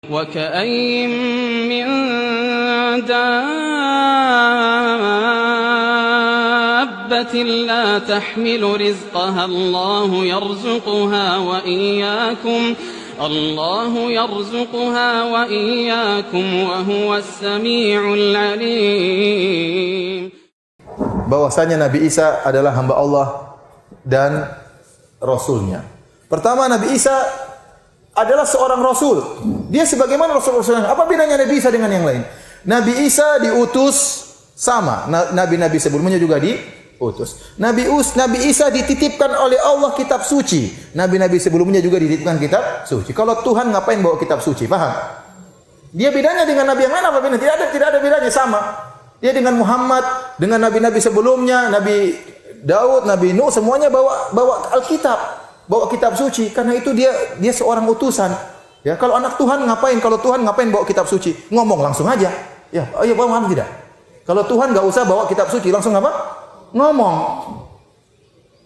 وكأين من دابة لا تحمل رزقها الله يرزقها وإياكم وهو السميع العليم. Bahwasanya Nabi Isa adalah hamba Allah dan Rasulnya. Pertama, Nabi Isa adalah seorang Rasul. Dia sebagaimana Rasul-Rasul. Apa bedanya Nabi Isa dengan yang lain? Nabi Isa diutus sama. Nabi-Nabi sebelumnya juga diutus. Nabi Isa dititipkan oleh Allah kitab suci. Nabi-Nabi sebelumnya juga dititipkan kitab suci. Kalau Tuhan ngapain bawa kitab suci? Paham? Dia bedanya dengan Nabi yang lain apa bedanya? Tidak ada bedanya, sama. Dia dengan Muhammad, dengan Nabi-Nabi sebelumnya, Nabi Daud, Nabi Nuh, semuanya bawa Alkitab, bawa kitab suci. Karena itu dia seorang utusan. Ya, kalau anak Tuhan ngapain? Kalau Tuhan ngapain bawa kitab suci? Ngomong langsung aja. Ya, paham tidak? Kalau Tuhan enggak usah bawa kitab suci, langsung apa? Ngomong.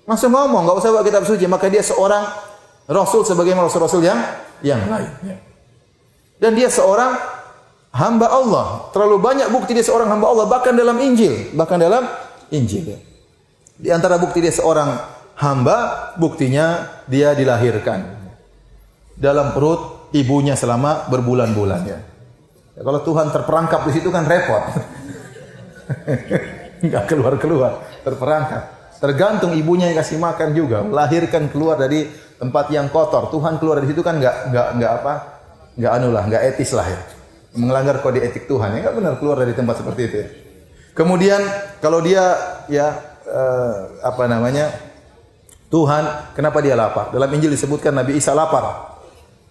Langsung ngomong, enggak usah bawa kitab suci. Maka dia seorang rasul sebagaimana rasul-rasul yang lain. Ya. Dan dia seorang hamba Allah. Terlalu banyak bukti dia seorang hamba Allah, bahkan dalam Injil. Di antara bukti dia seorang hamba, buktinya dia dilahirkan dalam perut ibunya selama berbulan-bulan. Ya, kalau Tuhan terperangkap di situ kan repot. Enggak keluar-keluar, terperangkap. Tergantung ibunya yang kasih makan juga. Melahirkan keluar dari tempat yang kotor. Tuhan keluar dari situ kan enggak etis lah ya. Mengelanggar kode etik Tuhan. Enggak benar keluar dari tempat seperti itu ya. Kemudian kalau dia Tuhan, kenapa dia lapar? Dalam Injil disebutkan Nabi Isa lapar.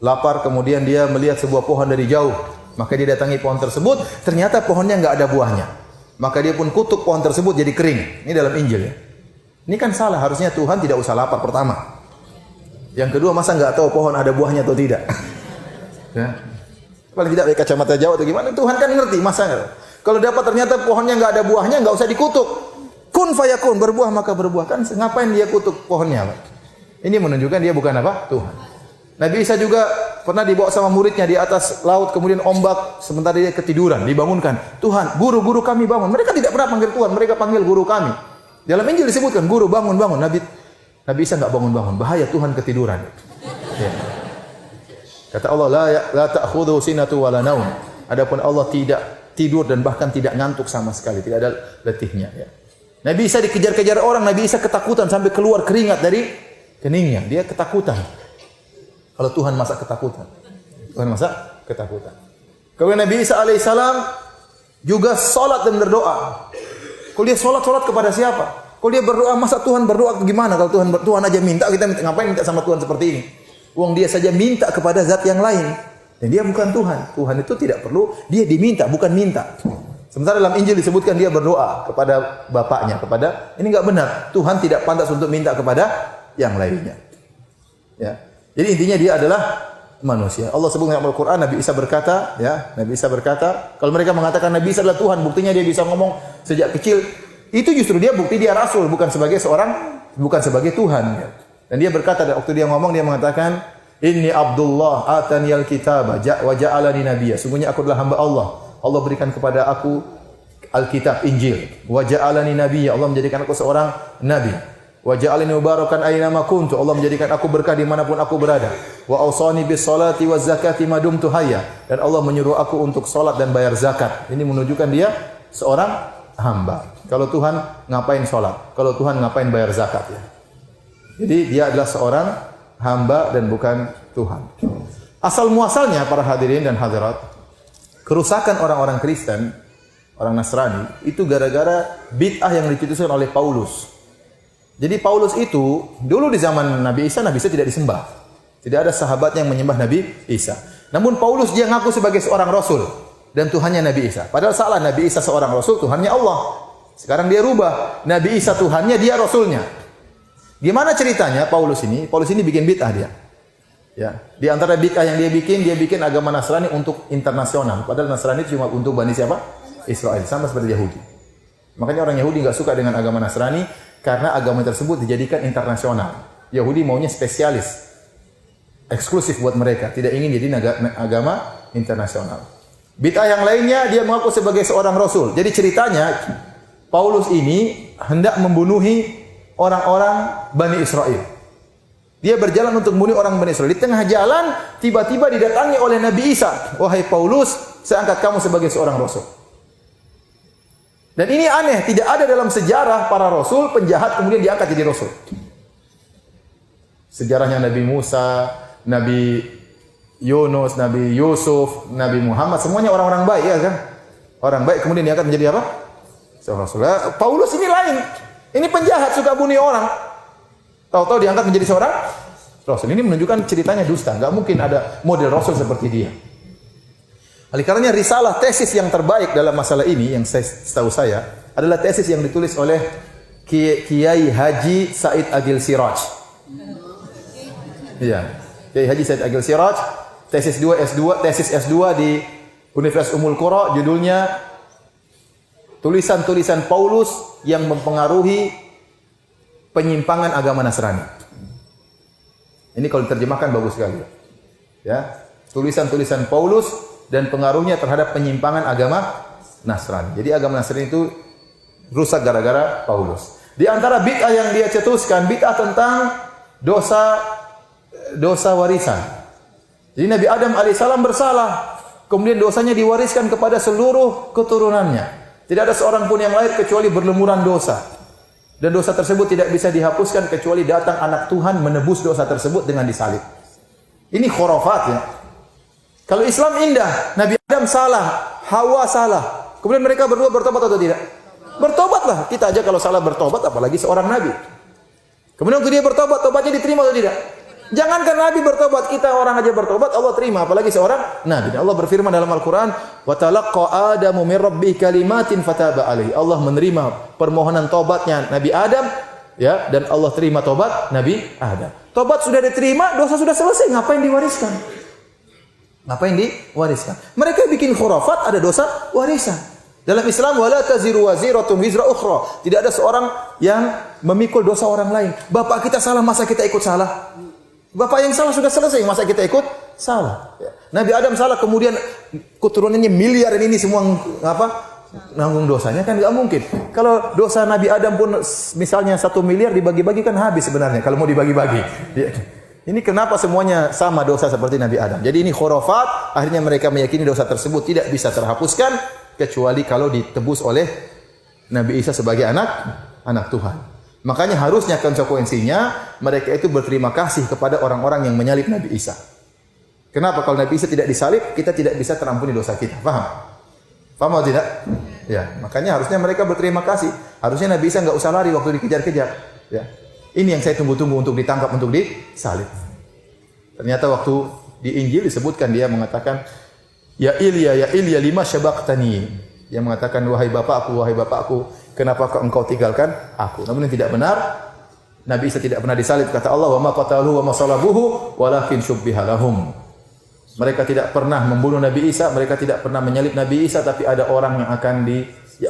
Lapar, kemudian dia melihat sebuah pohon dari jauh. Maka dia datangi pohon tersebut, ternyata pohonnya enggak ada buahnya. Maka dia pun kutuk pohon tersebut jadi kering. Ini dalam Injil ya. Ini kan salah, harusnya Tuhan tidak usah lapar pertama. Yang kedua, masa enggak tahu pohon ada buahnya atau tidak? Ya. Paling tidak pakai kacamata jauh atau gimana? Tuhan kan ngerti, masa enggak? Kalau dapat ternyata pohonnya enggak ada buahnya, enggak usah dikutuk. Kun fayakun, berbuah maka berbuah. Kan ngapain dia kutuk pohonnya? Pak? Ini menunjukkan dia bukan apa? Tuhan. Nabi Isa juga pernah dibawa sama muridnya di atas laut, kemudian ombak, sementara dia ketiduran, dibangunkan. Tuhan, guru kami bangun. Mereka tidak pernah panggil Tuhan, mereka panggil guru kami. Dalam Injil disebutkan, guru bangun. Nabi Isa enggak bangun. Bahaya, Tuhan ketiduran. Ya. Kata Allah, la ta'khudhu sinatu wala naum. Adapun Allah tidak tidur dan bahkan tidak ngantuk sama sekali, tidak ada letihnya ya. Nabi Isa dikejar-kejar orang, Nabi Isa ketakutan sampai keluar keringat dari keningnya. Dia ketakutan. Kalau Tuhan masa ketakutan. Kemudian Nabi Isa alaihissalam juga salat dan berdoa. Kalau dia salat kepada siapa? Kalau dia berdoa, masa Tuhan berdoa gimana? Kalau Tuhan aja minta, kita ngapain minta sama Tuhan seperti ini? Uang dia saja minta kepada zat yang lain. Dan dia bukan Tuhan. Tuhan itu tidak perlu, dia diminta, bukan minta. Sementara dalam Injil disebutkan dia berdoa kepada bapaknya, ini enggak benar. Tuhan tidak pantas untuk minta kepada yang lainnya. Ya. Jadi intinya dia adalah manusia. Allah sebut dalam Al-Qur'an, Nabi Isa berkata, kalau mereka mengatakan Nabi Isa adalah Tuhan, buktinya dia bisa ngomong sejak kecil. Itu justru dia bukti dia rasul, bukan sebagai Tuhan. Ya. Dan dia berkata, waktu dia ngomong, dia mengatakan, Inni Abdullah ataniyal kitaba wa ja'alani nabiyya. Sungguhnya aku adalah hamba Allah. Allah berikan kepada aku Alkitab, Injil. Wa ja'alani nabiyya. Allah menjadikan aku seorang nabi. Wa ja'alani mubarakan aina ma kuntu. Allah menjadikan aku berkah dimanapun aku berada. Wa awsani bis salati waz zakati ma dumtu hayya. Dan Allah menyuruh aku untuk salat dan bayar zakat. Ini menunjukkan dia seorang hamba. Kalau Tuhan ngapain salat? Kalau Tuhan ngapain bayar zakat ya? Jadi dia adalah seorang hamba dan bukan Tuhan. Asal muasalnya para hadirin dan hadirat, kerusakan orang-orang Kristen, orang Nasrani, itu gara-gara bid'ah yang dicetuskan oleh Paulus. Jadi Paulus itu, dulu di zaman Nabi Isa tidak disembah. Tidak ada sahabat yang menyembah Nabi Isa. Namun Paulus dia ngaku sebagai seorang rasul dan Tuhannya Nabi Isa. Padahal salah, Nabi Isa seorang rasul, Tuhannya Allah. Sekarang dia rubah, Nabi Isa Tuhannya, dia rasulnya. Gimana ceritanya Paulus ini? Paulus ini bikin bid'ah dia. Ya, di antara bid'ah yang dia bikin agama Nasrani untuk internasional. Padahal Nasrani itu cuma untuk Bani siapa? Israel, sama seperti Yahudi. Makanya orang Yahudi enggak suka dengan agama Nasrani karena agama tersebut dijadikan internasional. Yahudi maunya spesialis, eksklusif buat mereka, tidak ingin jadi agama internasional. Bid'ah yang lainnya dia mengaku sebagai seorang rasul. Jadi ceritanya Paulus ini hendak membunuhi orang-orang Bani Israel. Dia berjalan untuk membunuh orang Bani Israel. Di tengah jalan tiba-tiba didatangi oleh Nabi Isa. Wahai Paulus, saya angkat kamu sebagai seorang rasul. Dan ini aneh, tidak ada dalam sejarah para rasul penjahat kemudian diangkat jadi rasul. Sejarahnya Nabi Musa, Nabi Yunus, Nabi Yusuf, Nabi Muhammad, semuanya orang-orang baik ya kan? Orang baik kemudian diangkat menjadi apa? Seorang rasul. Paulus ini lain. Ini penjahat suka bunuh orang. Tahu-tahu diangkat menjadi seorang rasul. Ini menunjukkan ceritanya dusta. Enggak mungkin ada model rasul seperti dia. Oleh karenanya risalah tesis yang terbaik dalam masalah ini yang setahu saya adalah tesis yang ditulis oleh Kiai Haji Said Agil Siraj. Iya, Kiai Haji Said Agil Siraj, tesis S2 di Universitas Ummul Qura, judulnya tulisan-tulisan Paulus yang mempengaruhi penyimpangan agama Nasrani. Ini kalau diterjemahkan bagus sekali. Ya, tulisan-tulisan Paulus dan pengaruhnya terhadap penyimpangan agama Nasrani. Jadi agama Nasrani itu rusak gara-gara Paulus. Di antara bid'ah yang dia cetuskan, bid'ah tentang dosa warisan. Jadi Nabi Adam alaihissalam bersalah, kemudian dosanya diwariskan kepada seluruh keturunannya. Tidak ada seorang pun yang lahir kecuali berlumuran dosa. Dan dosa tersebut tidak bisa dihapuskan kecuali datang anak Tuhan menebus dosa tersebut dengan disalib. Ini khurafat ya. Kalau Islam indah, Nabi Adam salah, Hawa salah. Kemudian mereka berdua bertobat atau tidak? Bertobatlah. Kita aja kalau salah bertobat, apalagi seorang Nabi. Kemudian waktu dia bertobat, tobatnya diterima atau tidak? Jangankan Nabi bertobat, kita orang aja bertobat, Allah terima, apalagi seorang Nabi. Allah berfirman dalam Al-Quran, wa talaqqa Adamu min rabbih kalimatin fataba alaihi. Allah menerima permohonan tobatnya Nabi Adam, ya, dan Allah terima tobat Nabi Adam. Tobat sudah diterima, dosa sudah selesai, ngapain diwariskan? Ngapain diwariskan? Mereka bikin khurafat, ada dosa warisan. Dalam Islam, wala taziru waziratun wizra ukhra. Tidak ada seorang yang memikul dosa orang lain. Bapak kita salah, masa kita ikut salah? Bapak yang salah sudah selesai, masa kita ikut salah? Ya. Nabi Adam salah, kemudian keturunannya miliar ini semua nanggung dosanya, kan nggak mungkin. Kalau dosa Nabi Adam pun misalnya 1 miliar dibagi-bagi kan habis sebenarnya kalau mau dibagi-bagi. Ya. Ini kenapa semuanya sama dosa seperti Nabi Adam? Jadi ini khurafat, akhirnya mereka meyakini dosa tersebut tidak bisa terhapuskan kecuali kalau ditebus oleh Nabi Isa sebagai anak Tuhan. Makanya harusnya konsekuensinya mereka itu berterima kasih kepada orang-orang yang menyalib Nabi Isa. Kenapa? Kalau Nabi Isa tidak disalib, kita tidak bisa terampuni dosa kita. Paham? Paham atau tidak? Ya, makanya harusnya mereka berterima kasih. Harusnya Nabi Isa enggak usah lari waktu dikejar-kejar. Ya. Ini yang saya tunggu-tunggu untuk ditangkap, untuk disalib. Ternyata waktu di Injil disebutkan, dia mengatakan, Ya Ilya lima syabaqtani. Dia mengatakan, wahai bapakku, kenapa engkau tinggalkan aku? Namun yang tidak benar, Nabi Isa tidak pernah disalib. Kata Allah, wa ma qataluhu wa ma salabuhu walakin syubbiha lahum. Mereka tidak pernah membunuh Nabi Isa, mereka tidak pernah menyalib Nabi Isa, tapi ada orang yang akan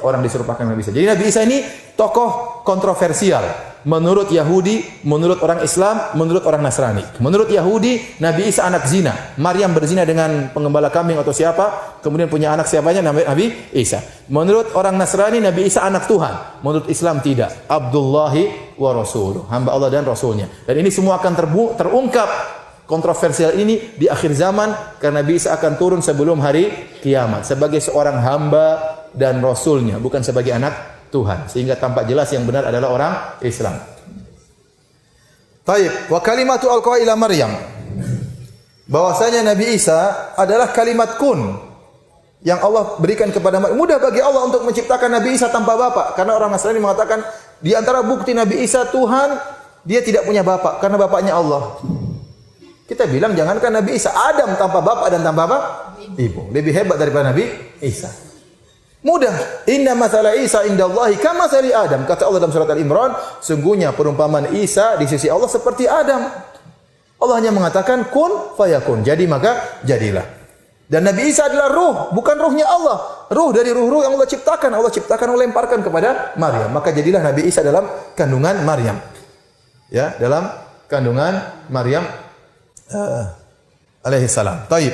orang diserupakan Nabi Isa. Jadi Nabi Isa ini tokoh kontroversial. Menurut Yahudi, menurut orang Islam, menurut orang Nasrani. Menurut Yahudi, Nabi Isa anak zina. Maryam berzina dengan pengembala kambing atau siapa, kemudian punya anak siapanya, Nabi Isa. Menurut orang Nasrani, Nabi Isa anak Tuhan. Menurut Islam tidak. Abdullahi wa rasuluh. Hamba Allah dan Rasulnya. Dan ini semua akan terungkap kontroversial ini di akhir zaman, karena Nabi Isa akan turun sebelum hari kiamat. Sebagai seorang hamba dan Rasulnya, bukan sebagai anak Tuhan, sehingga tampak jelas yang benar adalah orang Islam. Taib, wa kalimatu alqa ila Maryam. Bahwasanya Nabi Isa adalah kalimat kun yang Allah berikan kepada Maryam. Mudah bagi Allah untuk menciptakan Nabi Isa tanpa bapak, karena orang Nasrani mengatakan di antara bukti Nabi Isa Tuhan, dia tidak punya bapak karena bapaknya Allah. Kita bilang jangankan Nabi Isa, Adam tanpa bapak dan tanpa ibu lebih hebat daripada Nabi Isa. Mudah. Inna mathala Isa indallahi kama mathali Adam. Kata Allah dalam surat Al-Imran, sungguhnya perumpamaan Isa di sisi Allah seperti Adam. Allah hanya mengatakan kun fayakun. Jadi maka jadilah. Dan Nabi Isa adalah ruh, bukan ruhnya Allah. Ruh dari ruh-ruh yang Allah ciptakan. Allah ciptakan, Allah lemparkan kepada Maryam. Maka jadilah Nabi Isa dalam kandungan Maryam. Ya, dalam kandungan Maryam alaihi salam. Taib.